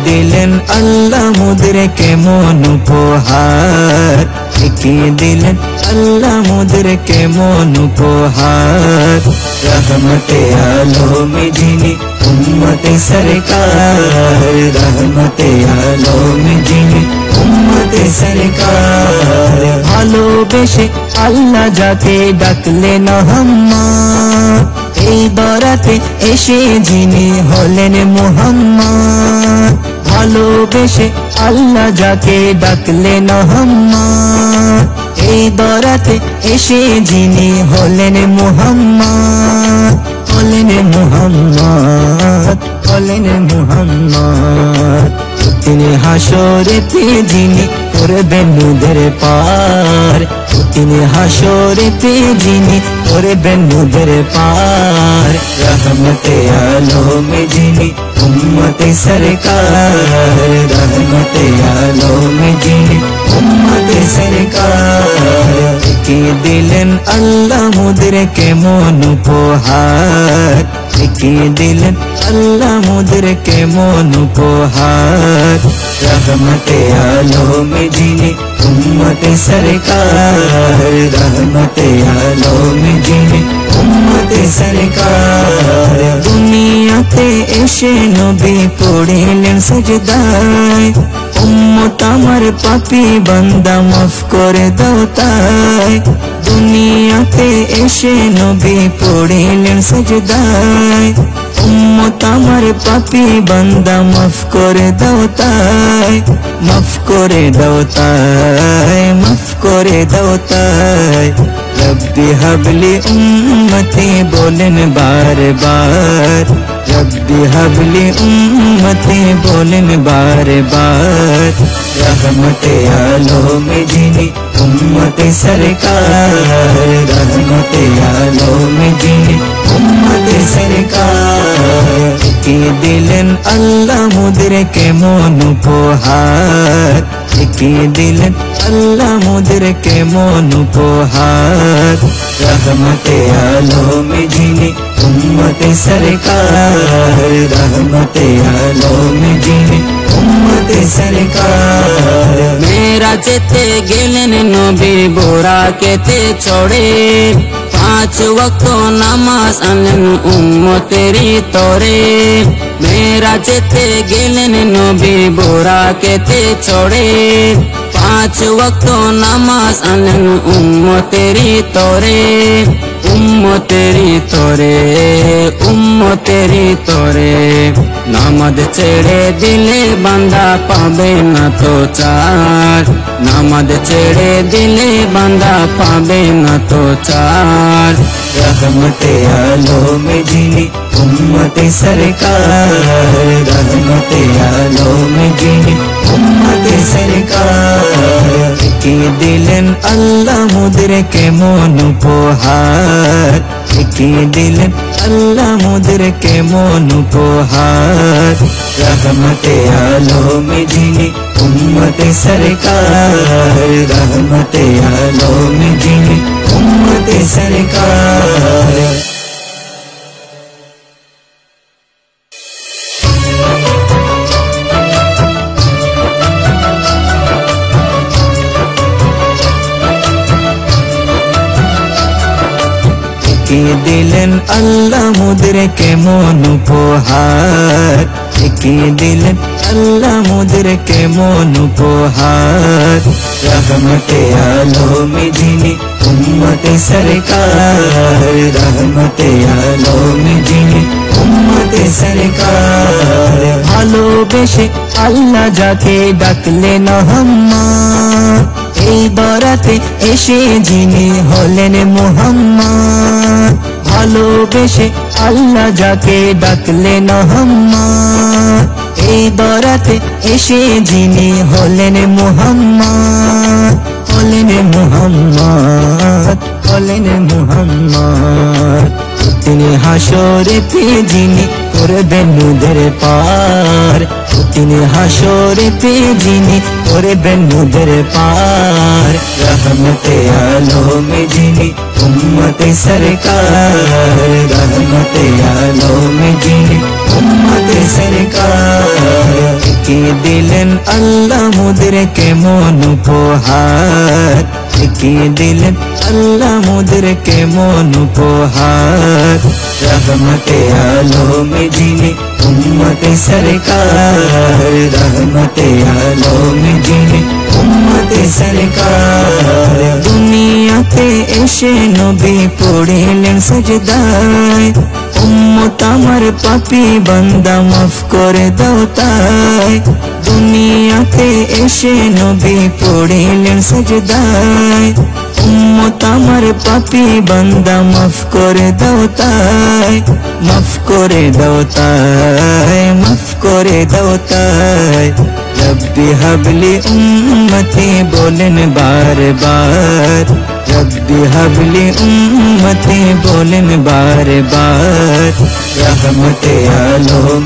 দিলেন আল্লাহ মোদেরকে মন উপহার, দেখিয়ে দিলেন আল্লাহ মোদেরকে মন উপহার। রহমতে আলমে যিনি উম্মতে সরকার, রহমতে আলমে যিনি উম্মতে সরকার। ভালোবেসে আল্লাহ যাকে ডাকলেন আহম্মদ, এই দরাতে এসে যিনি হলেন মুহাম্মদ। ভালোবেসে আল্লাহ যাকে ডাকলেন আহম্মদ, এই দরাতে এসে যিনি হলেন মুহাম্মদ, হলেন মুহাম্মদ, হলেন মুহাম্মদ। তিনি হাসরেতে যিনি করবেন নূরের পার, তিনি হাসরেতে যিনি করবেন নূরের পার। রহমতে আলমে যিনি উম্মতে সরকার, রহমতে আলমে যিনি উম্মতে সরকার। দেখিয়ে দিলেন আল্লাহ মোদেরকে মন উপহার, দেখিয়ে দিলেন আল্লাহ মোদেরকে মন উপহার। রহমতে আলমে যিনি উম্মতে সরকার, রহমতে আলমে যিনি উম্মতে সরকার। দুনিয়াতে এসে নবী পড়িলেন সিজদায়, উম্মত আমার পাপী বান্দা মাফ করে দাও তাই। দুনিয়াতে এসে নবী পড়িলেন সিজদায়, উম্মত আমার পাপী বান্দা মাফ করে দাও তাই, মাফ করে দাও তাই, মাফ করে দাও তাই। রব্বি হাবলি উম্মতি বলেন বার বার, রব্বি হাবলি উম্মতি বলেন বার বার। রহমতে আলমে যিনি উম্মতে সরকার, রহমতে আলমে যিনি উম্মতে সরকার। দেখিয়ে দিলেন আল্লাহ মোদেরকে মন উপহার, দেখিয়ে দিলেন আল্লাহ মোদেরকে মন উপহার। রহমতে আলমে যিনি উম্মতে সরকার, রহমতে আলমে যিনি উম্মতে সরকার। মেরাজেতে গেলেন নবী বোরাকেতে চড়ে, 5 ওয়াক্ত নামাজ আনলেন উম্মতেরই তরে। মেরাজেতে গেলেন নবী বোরাকেতে চড়ে, 5 ওয়াক্ত নামাজ আনলেন উম্মতেরই তরে, উম্মতেরই তরে, উম্মতেরই তরে। নামাজ ছেড়ে দিলে বান্দা পাবে না তো চার, নামাজ ছেড়ে দিলে বান্দা পাবে না তো চার। রহমতে আলমে যিনি উম্মতে সরকার, রহমতে আলমে যিনি উম্মতে সরকার। দেখিয়ে দিলেন আল্লাহ মোদেরকে মন উপহার, দেখিয়ে দিলেন আল্লাহ মোদেরকে মন উপহার। রহমতে আলমে যিনি উম্মতে সরকার, রহমতে আলমে যিনি উম্মতে সরকার। দেখিয়ে দিলেন আল্লাহ মোদেরকে মন উপহার, দেখিয়ে দিলেন আল্লাহ মোদেরকে মন উপহার। রহমতে আলমে যিনি উম্মতে সরকার, রহমতে আলমে যিনি উম্মতে সরকার। ভালোবেসে আল্লাহ যাকে ডাকলেন আহম্মদ, এই দরাতে এসে যিনি হলেন মুহাম্মদ। ভালোবেসে আল্লাহ যাকে ডাকলেন আহম্মদ, এই দরাতে এসে যিনি হলেন মুহাম্মদ, হলেন মুহাম্মদ, হলেন মুহাম্মদ। তিনি হাসরেতে যিনি করবেন নূরের পার, কঠিন হাসরেতে যিনি করবেন নূরের পার। রহমতে আলমে যিনি উম্মতে সরকার, রহমতে আলমে যিনি উম্মতে সরকার। কি দিলেন আল্লাহ মুদেরকে মন উপহার, কি দিলেন আল্লাহ মুদেরকে মন উপহার। রহমতে আলমে যিনি উম্মতে সরকার, রহমতে আলমে যিনি উম্মতে সরকার। দুনিয়াতে এসে নবী পড়িলেন সাজদায়, উম্মত আমার পাপী বান্দা মাফ করে দাও তাই। দুনিয়াতে এসে নবী পড়িলেন সাজদায়, উম্মত আমার পাপী বান্দা মাফ করে দাও তাই, মাফ করে দাও তাই, মাফ করে দাও তাই। রব্বি হাবলি উম্মতি বলেন বার বার, রব্বি হাবলি উম্মতি বলেন বার বার। রহমতে আলমে